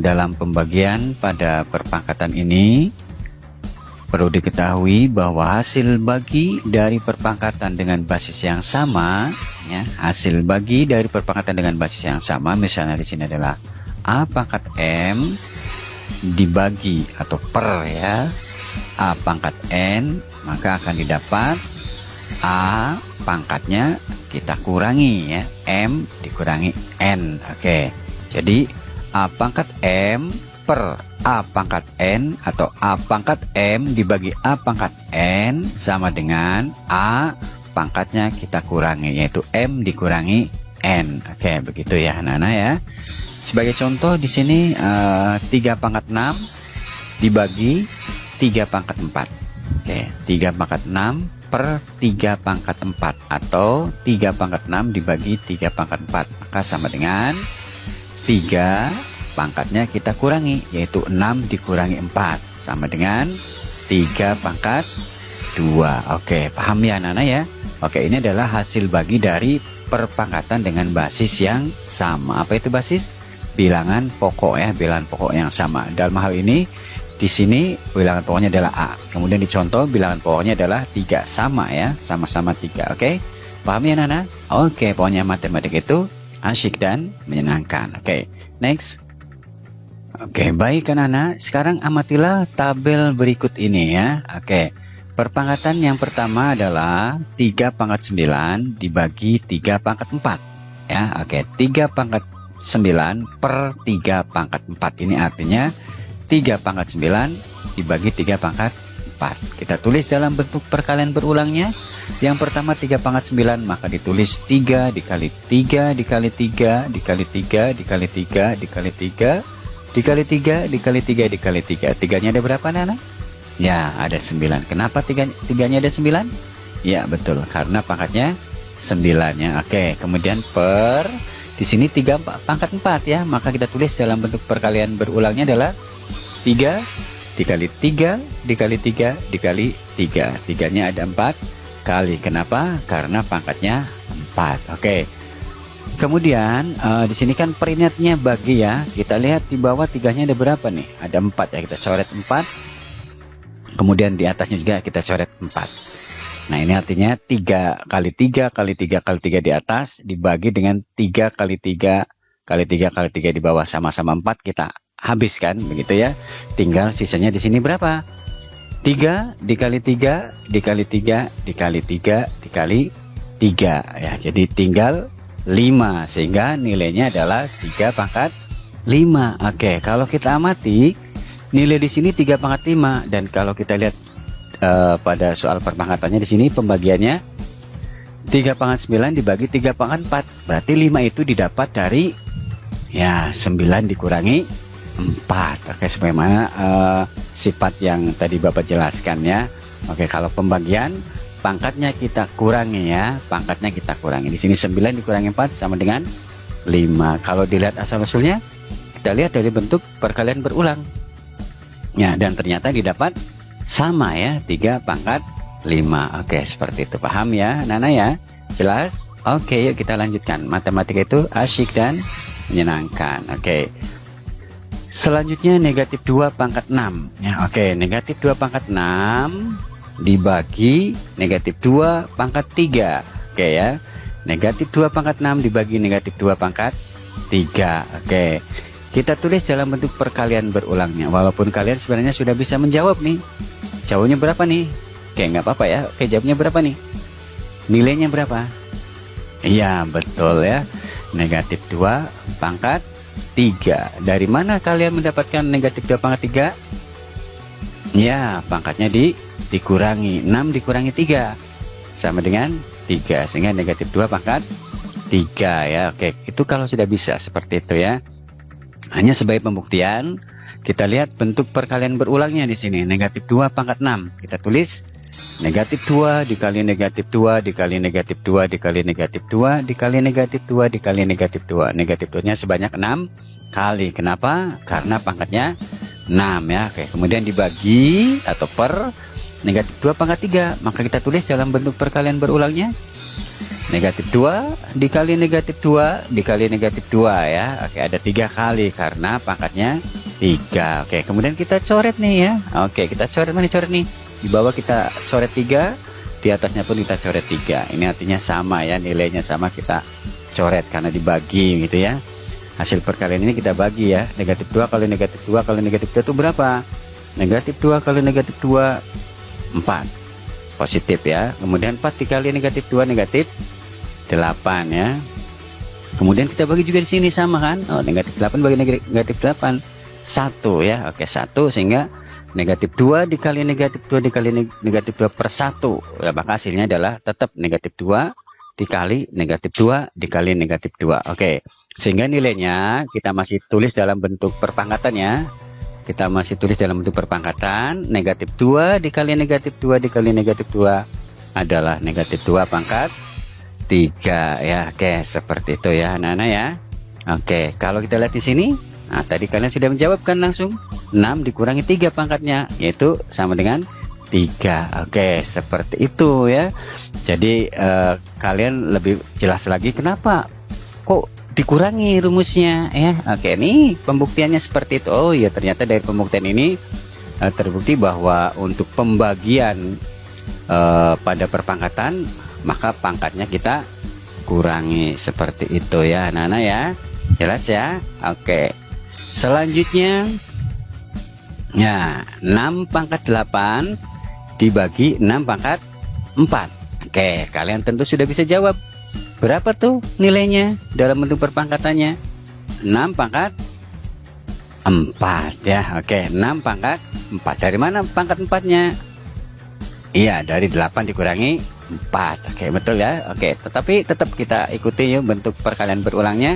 dalam pembagian pada perpangkatan ini perlu diketahui bahwa hasil bagi dari perpangkatan dengan basis yang sama, ya, hasil bagi dari perpangkatan dengan basis yang sama, misalnya di sini adalah A pangkat M dibagi atau per, ya, A pangkat N, maka akan didapat A pangkatnya kita kurangi, ya, M dikurangi N. Oke, jadi A pangkat M per A pangkat N atau A pangkat M dibagi A pangkat N sama dengan A pangkatnya kita kurangi, yaitu M dikurangi N. Oke, begitu ya anak-anak ya. Sebagai contoh di sini 3 pangkat 6 dibagi 3 pangkat 4. Oke, 3 pangkat 6 per 3 pangkat 4 atau 3 pangkat 6 dibagi 3 pangkat 4, maka sama dengan 3 pangkatnya kita kurangi, yaitu 6 dikurangi 4 sama dengan 3 pangkat 2. Oke, paham ya anak-anak ya? Oke, ini adalah hasil bagi dari perpangkatan dengan basis yang sama. Apa itu basis? Bilangan pokok, ya, bilangan pokok yang sama. Dalam hal ini di sini bilangan pokoknya adalah A. Kemudian dicontoh bilangan pokoknya adalah 3, sama ya, sama-sama 3. Oke, paham ya anak-anak? Oke, pokoknya matematik itu asyik dan menyenangkan. Oke, next. Oke, baik anak-anak, sekarang amatilah tabel berikut ini ya. Oke, perpangkatan yang pertama adalah 3 pangkat 9 dibagi 3 pangkat 4 ya. Oke, 3 pangkat 9 per 3 pangkat 4, ini artinya 3 pangkat 9 dibagi 3 pangkat 4. Kita tulis dalam bentuk perkalian berulangnya. Yang pertama 3 pangkat 9, maka ditulis 3 dikali 3 dikali 3 dikali 3 dikali 3 dikali 3 dikali 3 dikali 3 dikali 3. Tiganya ada berapa anak-anak? Ya, ada 9. Kenapa tiganya ada 9? Ya, betul, karena pangkatnya 9 ya. Oke, kemudian per di sini 3 pangkat 4 ya, maka kita tulis dalam bentuk perkalian berulangnya adalah 3 dikali 3 dikali 3 dikali 3. Tiganya ada 4 kali. Kenapa? Karena pangkatnya 4. Oke. Kemudian di sini kan peringatnya bagi ya. Kita lihat di bawah tiganya ada berapa nih? Ada 4 ya. Kita coret 4. Kemudian di atasnya juga kita coret 4. Nah, ini artinya 3 kali 3 kali 3 kali 3 di atas dibagi dengan 3 kali 3 kali 3 kali 3 di bawah, sama-sama 4 kita habiskan begitu ya. Tinggal sisanya di sini berapa? 3 dikali 3 dikali 3 dikali 3 dikali 3 ya. Jadi tinggal 5, sehingga nilainya adalah 3 pangkat 5. Oke, kalau kita amati nilai di sini 3 pangkat 5, dan kalau kita lihat pada soal perpangkatannya di sini pembagiannya 3 pangkat 9 dibagi 3 pangkat 4, berarti 5 itu didapat dari ya 9 dikurangi 4. Oke, sebagaimana sifat yang tadi Bapak jelaskan ya. Oke, kalau pembagian pangkatnya kita kurangi ya, pangkatnya kita kurangi. Di sini 9 dikurangi 4 sama dengan 5. Kalau dilihat asal-usulnya, kita lihat dari bentuk perkalian berulang. Ya, dan ternyata didapat sama ya, 3 pangkat 5. Oke, seperti itu. Paham ya, Nana ya? Jelas? Oke, yuk kita lanjutkan. Matematika itu asyik dan menyenangkan. Oke. Selanjutnya negatif 2 pangkat 6. Ya, oke, negatif 2 pangkat 6 dibagi negatif 2 pangkat 3. Oke ya, negatif 2 pangkat 6 dibagi negatif 2 pangkat 3. Oke, kita tulis dalam bentuk perkalian berulangnya. Walaupun kalian sebenarnya sudah bisa menjawab nih, jawabnya berapa nih? Oke, nggak apa-apa ya. Oke, jawabnya berapa nih? Nilainya berapa? Iya, betul ya, negatif 2 pangkat 3. Dari mana kalian mendapatkan negatif 2 pangkat 3? Ya, pangkatnya dikurangi 6 dikurangi 3 sama dengan 3, sehingga negatif 2 pangkat 3 ya. Oke, itu kalau sudah bisa seperti itu ya. Hanya sebagai pembuktian, kita lihat bentuk perkalian berulangnya di sini. Negatif 2 pangkat 6. Kita tulis negatif 2 dikali negatif 2 dikali negatif 2 dikali negatif 2 dikali negatif 2 dikali negatif 2. Negatif 2-nya sebanyak 6 kali. Kenapa? Karena pangkatnya 6 ya. Oke, kemudian dibagi atau per negatif 2 pangkat 3, maka kita tulis dalam bentuk perkalian berulangnya negatif 2 dikali negatif 2 dikali negatif 2 ya. Oke, ada 3 kali karena pangkatnya 3. Oke, kemudian kita coret nih ya. Oke, kita coret, mana coret nih? Di bawah kita coret 3, di atasnya pun kita coret 3. Ini artinya sama ya, nilainya sama, kita coret karena dibagi gitu ya. Hasil perkalian ini kita bagi ya. Negatif 2 kali negatif 2 kali negatif 2 itu berapa? Negatif 2 kali negatif 2 4. Positif ya. Kemudian 4 dikali negatif 2 negatif 8 ya. Kemudian kita bagi juga di sini sama kan? Oh, negatif 8 bagi negatif 8 1 ya. Oke, 1, sehingga negatif 2 dikali negatif 2 dikali negatif 2 per 1 ya, maka hasilnya adalah tetap negatif 2 dikali negatif 2 dikali negatif 2. Oke, sehingga nilainya kita masih tulis dalam bentuk perpangkatan ya. Kita masih tulis dalam bentuk perpangkatan. Negatif 2 dikali negatif 2 dikali negatif 2 adalah negatif 2 pangkat 3 ya. Oke, seperti itu ya anak-anak ya. Oke, kalau kita lihat di sini, nah tadi kalian sudah menjawab kan langsung 6 dikurangi 3 pangkatnya, yaitu sama dengan 3. Oke, seperti itu ya. Jadi kalian lebih jelas lagi kenapa kok dikurangi rumusnya ya. Oke, ini pembuktiannya seperti itu. Oh ya, ternyata dari pembuktian ini terbukti bahwa untuk pembagian pada perpangkatan, maka pangkatnya kita kurangi, seperti itu ya anak-anak ya. Jelas ya. Oke, selanjutnya ya, 6 pangkat 8 dibagi 6 pangkat 4. Oke, kalian tentu sudah bisa jawab berapa tuh nilainya dalam bentuk perpangkatannya. 6 pangkat 4 ya. Oke, 6 pangkat 4. Dari mana pangkat 4-nya? Iya, dari 8 dikurangi 4. Oke, betul ya. Oke, tetapi tetap kita ikuti yuk bentuk perkalian berulangnya.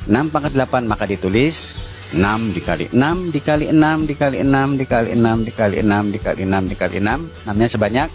6 pangkat 8 maka ditulis 6 dikali 6 dikali 6 dikali 6 dikali 6 dikali 6 dikali 6 dikali 6, 6-nya sebanyak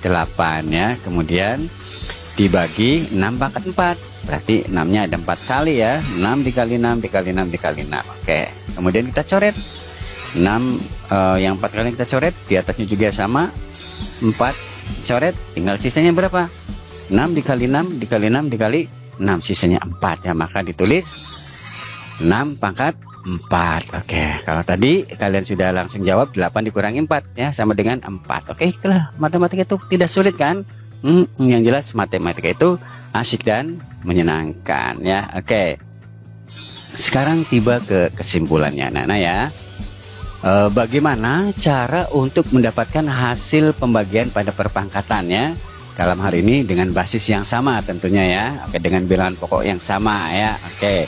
8 ya. Kemudian dibagi 6 pangkat 4, berarti 6-nya ada 4 kali ya. 6 dikali 6 dikali 6 dikali 6. Oke, kemudian kita coret 6 yang 4 kali kita coret, di atasnya juga sama 4 coret, tinggal sisanya berapa? 6 dikali 6 dikali 6 dikali 6, sisanya 4 ya. Maka ditulis 6 pangkat 4. Oke, kalau tadi kalian sudah langsung jawab 8 dikurangi 4 ya, sama dengan 4. Oke, itulah matematika itu tidak sulit kan? Yang jelas matematika itu asik dan menyenangkan ya. Oke, sekarang tiba ke kesimpulannya anak-anak ya. Bagaimana cara untuk mendapatkan hasil pembagian pada perpangkatannya dalam hal ini dengan basis yang sama tentunya ya. Oke, dengan bilangan pokok yang sama ya. Oke,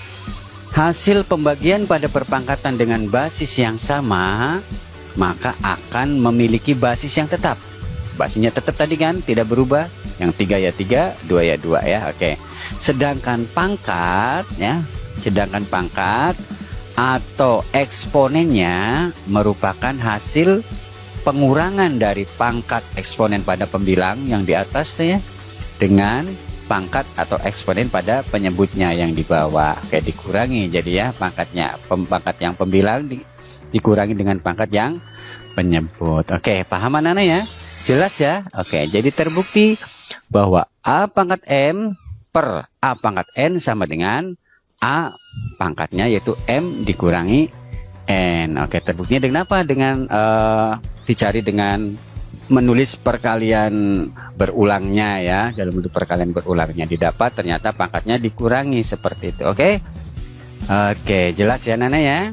hasil pembagian pada perpangkatan dengan basis yang sama maka akan memiliki basis yang tetap. Basisnya tetap tadi kan, tidak berubah. Yang 3 ya 3, 2 ya 2 ya. Oke, sedangkan pangkat ya, sedangkan pangkat atau eksponennya merupakan hasil pengurangan dari pangkat eksponen pada pembilang yang di atas ya, dengan pangkat atau eksponen pada penyebutnya yang di bawah. Oke, dikurangi jadi ya pangkatnya, pangkat yang pembilang dikurangi dengan pangkat yang penyebut. Oke, paham anak-anak ya? Jelas ya? Oke, jadi terbukti bahwa A pangkat M per A pangkat N sama dengan A pangkatnya yaitu M dikurangi N. Oke, terbuktinya dengan apa? Dengan dicari dengan menulis perkalian berulangnya ya, dalam bentuk perkalian berulangnya didapat ternyata pangkatnya dikurangi seperti itu. Oke, jelas ya Nana ya.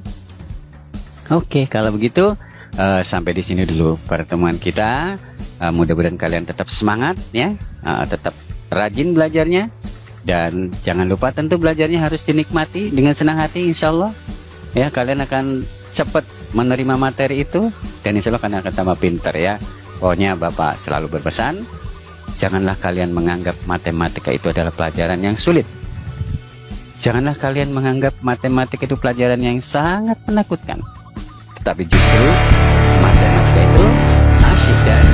Oke, kalau begitu sampai di sini dulu pertemuan kita. Mudah-mudahan kalian tetap semangat ya, tetap rajin belajarnya, dan jangan lupa tentu belajarnya harus dinikmati dengan senang hati. Insya Allah ya, kalian akan cepat menerima materi itu, dan insya Allah kalian akan tambah pinter ya. Pokoknya Bapak selalu berpesan, janganlah kalian menganggap matematika itu adalah pelajaran yang sulit. Janganlah kalian menganggap matematika itu pelajaran yang sangat menakutkan. Tetapi justru matematika itu asyik dan